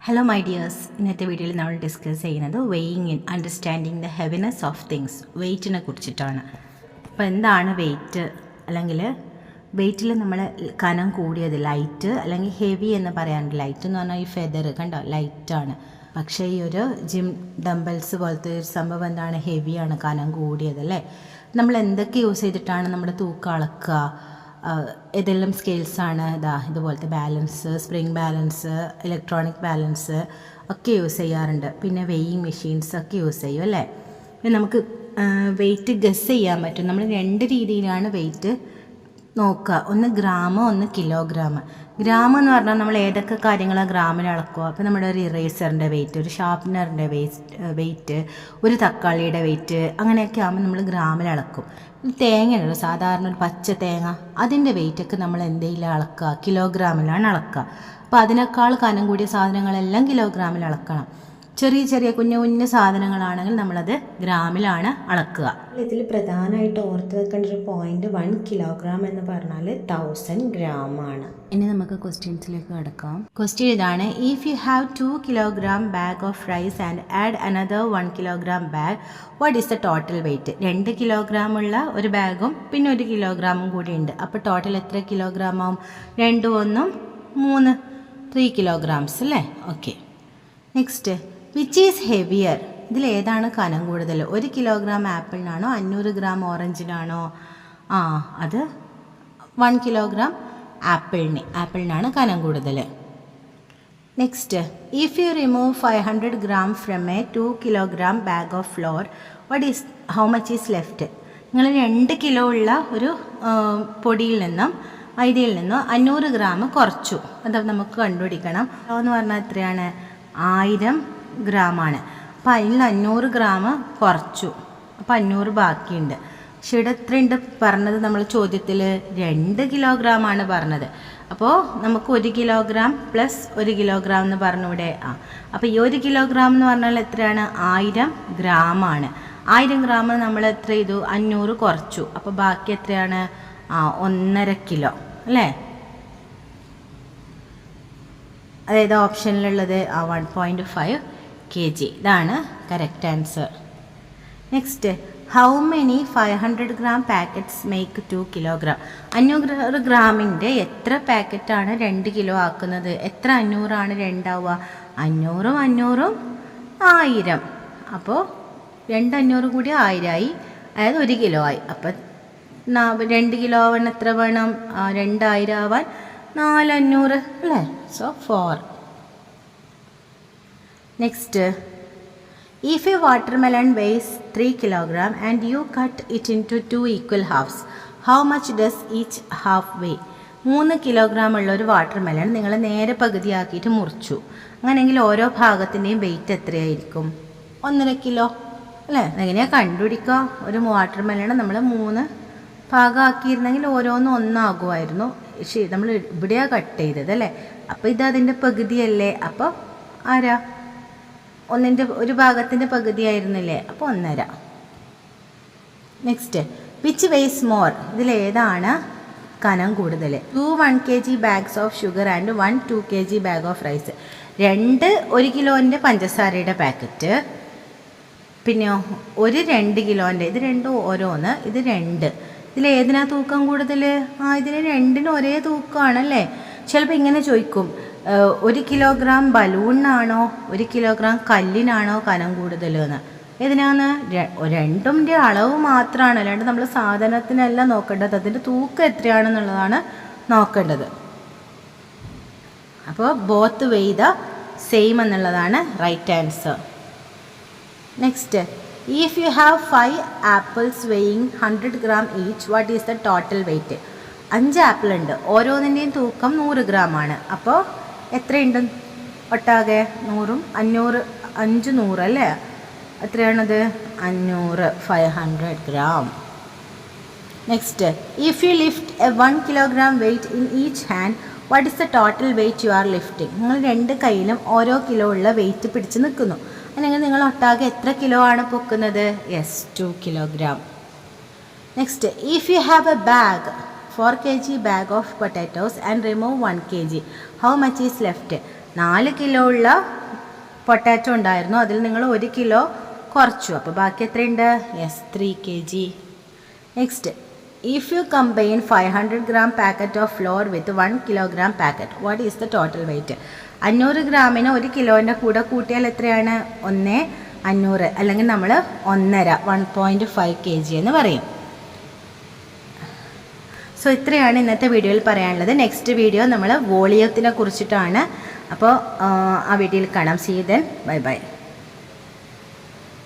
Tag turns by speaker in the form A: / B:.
A: Hello my dears, ഇന്നത്തെ വീഡിയോയിൽ നമ്മൾ ഡിസ്കസ് ചെയ്യുന്നത് weighing in understanding the heaviness of things, വെയ്റ്റിനെ കുറിച്ചിട്ടാണ്. അപ്പോൾ എന്താണ് വെയ്റ്റ്, അല്ലെങ്കിൽ വെയ്റ്റിൽ നമ്മൾ കനം കൂടിയത് ലൈറ്റ് അല്ലെങ്കിൽ ഹെവി എന്ന് പറയാറുണ്ട്. ലൈറ്റ് എന്ന് പറഞ്ഞാൽ ഈ ഫെദർ കണ്ടോ ലൈറ്റാണ്, പക്ഷേ ഈ ഒരു ജിം ഡംബൽസ് പോലത്തെ ഒരു സംഭവം എന്താണ്, ഹെവിയാണ്, കനം കൂടിയത് അല്ലേ. നമ്മൾ എന്തൊക്കെ യൂസ് ചെയ്തിട്ടാണ് നമ്മുടെ തൂക്കം അളക്കുക, ഏതെല്ലാം സ്കെയിൽസാണ് ഇതുപോലത്തെ balance, spring balance, electronic balance ഒക്കെ യൂസ് ചെയ്യാറുണ്ട്. പിന്നെ വെയിങ് മെഷീൻസ് ഒക്കെ യൂസ് ചെയ്യും അല്ലേ. പിന്നെ നമുക്ക് വെയിറ്റ് ഗസ് ചെയ്യാൻ പറ്റും. നമ്മൾ രണ്ട് രീതിയിലാണ് വെയിറ്റ് നോക്കുക, ഒന്ന് ഗ്രാം, ഒന്ന് കിലോഗ്രാം. ഗ്രാം എന്ന് പറഞ്ഞാൽ നമ്മൾ ഏതൊക്കെ കാര്യങ്ങളാണ് ഗ്രാമിൽ അളക്കുക. അപ്പോൾ നമ്മുടെ ഒരു ഇറേസറിൻ്റെ വെയിറ്റ്, ഒരു ഷാർപ്നറിൻ്റെ വെയിറ്റ്, ഒരു തക്കാളിയുടെ വെയിറ്റ്, അങ്ങനെയൊക്കെ ആകുമ്പോൾ നമ്മൾ ഗ്രാമിൽ അളക്കും. തേങ്ങയുണ്ടല്ലോ, സാധാരണ ഒരു പച്ച തേങ്ങ, അതിൻ്റെ വെയിറ്റൊക്കെ നമ്മൾ എന്തെങ്കിലും അളക്കുക, കിലോഗ്രാമിലാണ് അളക്കുക. അപ്പോൾ അതിനേക്കാൾ കനം കൂടിയ സാധനങ്ങളെല്ലാം കിലോഗ്രാമിൽ അളക്കണം. ചെറിയ ചെറിയ കുഞ്ഞു കുഞ്ഞു സാധനങ്ങളാണെങ്കിൽ നമ്മളത് ഗ്രാമിലാണ് അളക്കുക.
B: ഇതിൽ പ്രധാനമായിട്ട് ഓർത്ത് വെക്കേണ്ട ഒരു പോയിന്റ് 1 കിലോഗ്രാം എന്ന് പറഞ്ഞാൽ 1000 ഗ്രാം ആണ്.
A: ഇനി നമുക്ക് ക്വസ്റ്റ്യൻസിലേക്ക് കിടക്കാം. ക്വസ്റ്റ്യൻ ഇതാണ്: if you have 2 kilogram bag of rice and add another 1 kilogram bag, what is the total weight? 2 kilogram ഉള്ള ഒരു ബാഗും പിന്നെ 1 കിലോഗ്രാമും കൂടി ഉണ്ട്. അപ്പോൾ ടോട്ടൽ എത്ര കിലോഗ്രാം ആവും? 2 1 3 3 കിലോഗ്രാംസ് അല്ലേ. Okay, next, which is heavier? ഇതിൽ ഏതാണ് കനം കൂടുതൽ? 1 കിലോഗ്രാം ആപ്പിളിനാണോ 500 ഗ്രാം ഓറഞ്ചിനാണോ? അത് 1 കിലോഗ്രാം ആപ്പിളിനാണ് കനം കൂടുതൽ. Next, if U remove 500 gram from A 2 kilogram bag of floor, how much is left? നിങ്ങൾ 2 കിലോ ഉള്ള ഒരു പൊടിയിൽ നിന്നും മൈദയിൽ നിന്നും 500 ഗ്രാം കുറച്ചു. അത് നമുക്ക് കണ്ടുപിടിക്കണം. എന്ന് പറഞ്ഞാൽ എത്രയാണ്? 1000 ഗ്രാമാണ്. അപ്പോൾ അതിൽ 500 ഗ്രാം കുറച്ചു, അപ്പോൾ 500 ബാക്കിയുണ്ട്. പക്ഷേ ഇവിടെ എത്രയുണ്ട് പറഞ്ഞത്? നമ്മൾ ചോദ്യത്തിൽ 2 കിലോഗ്രാമാണ് പറഞ്ഞത്. അപ്പോൾ നമുക്ക് 1 കിലോഗ്രാം പ്ലസ് 1 കിലോഗ്രാം എന്ന് പറഞ്ഞൂടെ? അപ്പോൾ ഈ 1 കിലോഗ്രാം എന്ന് പറഞ്ഞാൽ എത്രയാണ്? 1000 ഗ്രാമാണ്. 1000 ഗ്രാം നമ്മൾ എത്ര ചെയ്തു? 500 കുറച്ചു, അപ്പോൾ ബാക്കി എത്രയാണ്? 1.5 കിലോ അല്ലേ. അതായത് ഓപ്ഷനിലുള്ളത് 1.5 kg. ഇതാണ് correct answer. Next, how many 500 gram packets make 2 kilogram? 500 ഗ്രാമിൻ്റെ എത്ര പാക്കറ്റാണ് 2 കിലോ ആക്കുന്നത്? എത്ര 500 ആണ് 2 ആവുക? 500 500 1000. അപ്പോൾ 2 500 കൂടി 1000 ആയി, അതായത് 1 കിലോ ആയി. അപ്പം 2 കിലോ ആവാൻ എത്ര വേണം? 2000 ആവാൻ 400 അല്ലേ. So 4. Next, if a watermelon weighs 3 kilogram and you cut it into 2 equal halves, how much does each half weigh? 3 kilogram ഉള്ള ഒരു വാട്ടർമെലൺ നിങ്ങൾ നേരെ പകുതിയാക്കിയിട്ട് മുറിച്ചു. അങ്ങനെയെങ്കിൽ ഓരോ ഭാഗത്തിൻ്റെയും വെയിറ്റ് എത്രയായിരിക്കും? 1.5 കിലോ അല്ലേ. എങ്ങനെയാണ് കണ്ടുപിടിക്കുക? ഒരു വാട്ടർമെലൺ നമ്മൾ 3 ഭാഗമാക്കിയിരുന്നെങ്കിൽ ഓരോന്നും 1 ആകുമായിരുന്നു. ശരി, നമ്മൾ ഇവിടെയാണ് കട്ട് ചെയ്തത് അല്ലേ. അപ്പോൾ ഇത് അതിൻ്റെ പകുതിയല്ലേ. അപ്പോൾ ആരാ? ഒരു ഭാഗത്തിൻ്റെ പകുതിയായിരുന്നില്ലേ, അപ്പോൾ 1.5. Next, which weighs more? ഇതിലേതാണ് കനം കൂടുതൽ? 2 1 kg bags of sugar and 1 2 kg bag of rice. 2 1 കിലോൻ്റെ പഞ്ചസാരയുടെ പാക്കറ്റ്, പിന്നെയോ 1 2 കിലോൻ്റെ. ഇത് രണ്ടും ഓരോന്ന്, ഇത് 2. ഇതിലേതിനാ തൂക്കം കൂടുതൽ? ഇതിന് രണ്ടിനും ഒരേ തൂക്കമാണല്ലേ. ചിലപ്പോൾ ഇങ്ങനെ ചോദിക്കും, 1 കിലോഗ്രാം ബലൂണിനാണോ 1 കിലോഗ്രാം കല്ലിനാണോ കനം കൂടുതൽ എന്ന്? ഏതിനാണ്? രണ്ടിൻ്റെ അളവ് മാത്രമാണ്, അല്ലാണ്ട് നമ്മൾ സാധനത്തിനല്ല നോക്കേണ്ടത്, അതിൻ്റെ തൂക്കം എത്രയാണെന്നുള്ളതാണ് നോക്കേണ്ടത്. അപ്പോൾ ബോത്ത് വെയ് ദ സെയിം എന്നുള്ളതാണ് right answer. Next, if you have 5 apples weighing 100 gram each, what is the total weight? 5 apple ഉണ്ട്, ഓരോന്നിൻ്റെയും തൂക്കം 100 ഗ്രാമാണ്. അപ്പോൾ എത്രയുണ്ട് ഒട്ടാകെ? 100ഉം 500 500 അല്ലേ. എത്രയാണത്? 500 500 gram. Next, if U lift A 1 kilogram wait in each hand, what is the total wait you are lifting? നിങ്ങൾ 2 കൈയിലും ഓരോ കിലോ ഉള്ള വെയിറ്റ് പിടിച്ച് നിൽക്കുന്നു. അല്ലെങ്കിൽ നിങ്ങൾ ഒട്ടാകെ എത്ര കിലോ ആണ് പൊക്കുന്നത്? Yes, 2 kilogram. Next, if you have a bag 4 kg bag of potatoes and remove 1 kg, how much is left? 4 kilo ഉള്ള പൊട്ടാറ്റോ ഉണ്ടായിരുന്നു, അതിൽ നിങ്ങൾ 1 കിലോ കുറച്ചു. അപ്പോൾ ബാക്കി എത്രയുണ്ട്? Yes, 3 kg. Next, if you combine 500 gram packet of flour with 1 kilogram packet, what is the total weight? 500 ഗ്രാമിന് 1 കിലോൻ്റെ കൂടെ കൂട്ടിയാൽ എത്രയാണ്? 1/500, അല്ലെങ്കിൽ നമ്മൾ 1.5 kg എന്ന് പറയും. സോ ഇത്രയാണ് ഇന്നത്തെ വീഡിയോയിൽ പറയാനുള്ളത്. നെക്സ്റ്റ് വീഡിയോ നമ്മൾ വോളിയത്തിനെ കുറിച്ചിട്ടാണ്. അപ്പോൾ ആ വീഡിയോയിൽ കാണാം. See you then, bye by.